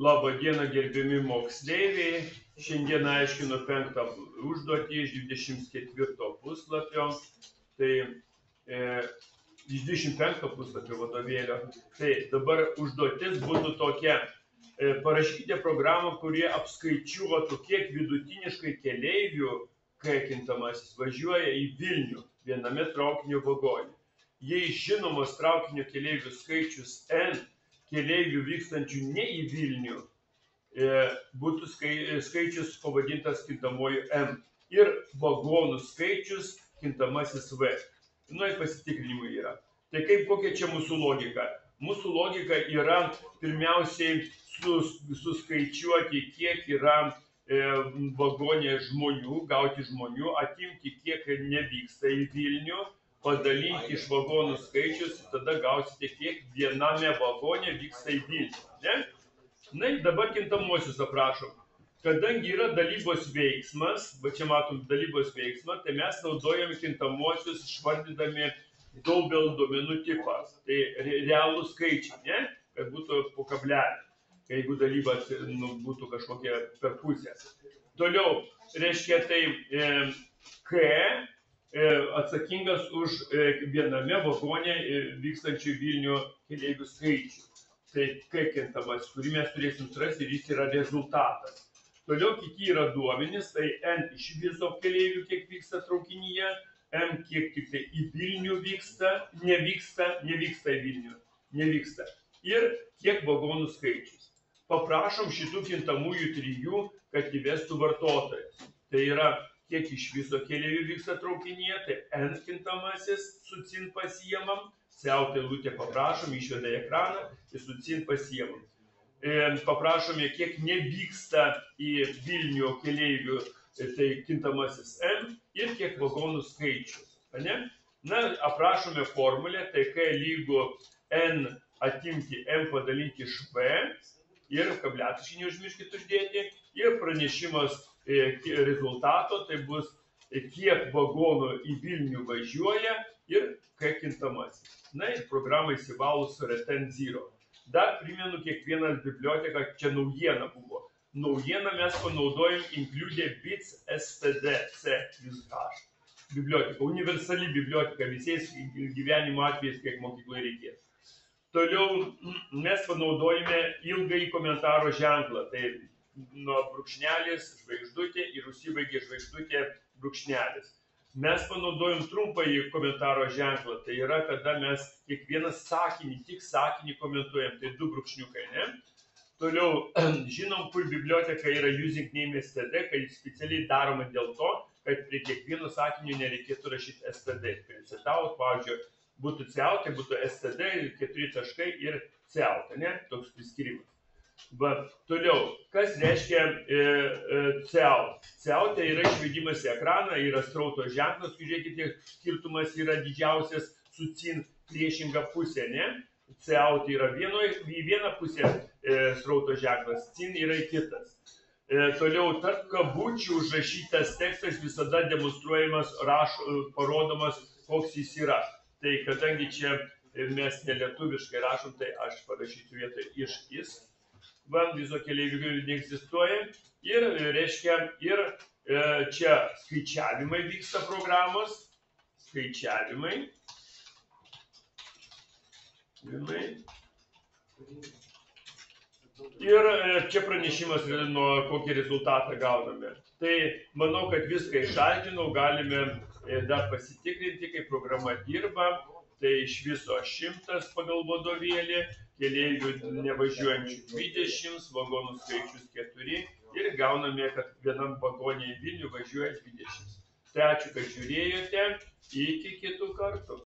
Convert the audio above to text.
Labą dieną, gerbiami moksleiviai. Šiandien aiškinu 5 užduotį iš 24 puslapio. Tai iš 25 puslapio vadovėlio. Tai dabar užduotis būtų tokia. Parašykite programą, kurie apskaičiuotų, kiek vidutiniškai keleivių K kintamasis važiuoja į Vilnių viename traukinio vagone. Jei žinomas traukinio keleivių skaičius N, keleivių vykstančių ne į Vilnių, būtų skaičius pavadintas kintamuoju M ir vagonų skaičius kintamasis V. Nu, pasitikrinimui yra. Tai kokia čia mūsų logika? Mūsų logika yra pirmiausiai suskaičiuoti, kiek yra vagonė žmonių, gauti žmonių, atimti, kiek nevyksta į Vilnių, padalinti iš vagonų skaičius, tada gausite, kiek viename vagone vyksta į Vilnių. Ne? Na ir dabar kintamuosius aprašom. Kadangi yra dalybos veiksmas, va čia matom dalybos veiksmą, tai mes naudojame kintamuosius išvardydami Dobel duomenų tipą. Tai realų skaičiai, ne? Kad būtų po kablelį, jeigu dalyba būtų kažkokia per pusę. Toliau, reiškia, tai K atsakingas už viename vagone vykstančių Vilnių keleivių skaičių. Tai K kintamas, kurį mes turėsim surasti ir jis yra rezultatas. Toliau kiti yra duomenys, tai N iš viso keleivių, kiek vyksta traukinyje, M kiek tik tai į Vilnių vyksta, nevyksta į Vilnių, nevyksta. Ir kiek vagonų skaičius. Paprašom šitų kintamųjų trijų, kad įvestų vartotojas. Tai yra, kiek iš viso keleivių vyksta traukinyje, tai N kintamasis su CIN pasiemam, siautą eilutę paprašom, išveda į ekraną ir su CIN pasiemam. Paprašome, kiek nevyksta į Vilnių keleivių, tai kintamasis M ir kiek vagonų skaičius. Na, aprašome formulę, tai K lygu N atimti M padalinti iš V ir kabletiškai neužmirškit uždėti ir pranešimas rezultato, tai bus kiek vagonų į Vilnių važiuoja ir K kintamasis. Na ir programą įsivalus su return 0. Dar primenu kiekvieną biblioteką, čia naujiena buvo. Naujieną mes panaudojam include bits std c+h. Biblioteka, universali biblioteka visais gyvenimo atvejais, kiek mokykloje reikės. Toliau mes panaudojame ilgąjį komentaro ženklą. Tai nuo brūkšnelis, žvaigždutė ir užsibaigia žvaigždutė brūkšnelis. Mes panaudojam trumpąjį komentaro ženklą. Tai yra, kada mes kiekvieną sakinį, tik sakinį komentuojam. Tai 2 brūkšniukai, ne? Toliau, žinom, kur biblioteka yra using name std, kai specialiai daroma dėl to, kad prie kiekvieno sakinio nereikėtų rašyti std. Citaut, pavyzdžiui, būtų ciaut, tai būtų std, 4 taškai ir ciaut, ne? Toks priskirimas. Toliau, kas reiškia ciaut? Ciaut tai yra išvedimas į ekraną, yra srauto ženklas, žiūrėkite, skirtumas yra didžiausias su CIN priešinga pusė, ne? Ciaut yra į vieną pusę srauto ženklas, CIN yra į kitas. Toliau, tarp kabučių užrašytas tekstas visada demonstruojamas, parodomas, koks jis yra. Tai kadangi čia mes nelietuviškai rašom, tai aš parašysiu vietoj iš is. Viso keleivių neegzistuoja. Ir, reiškia, ir čia skaičiavimai vyksta programos. Skaičiavimai. Ir čia pranešimas, nuo kokį rezultatą gauname. Tai manau, kad viską išaiškinau, galime dar pasitikrinti, kaip programa dirba. Tai iš viso 100 pagal vadovėlį, keleivių nevažiuojančių 20, vagonų skaičius 4 ir gauname, kad vienam vagone į Vilnių važiuoja 20. Tai ačiū, kad žiūrėjote, iki kitų kartų.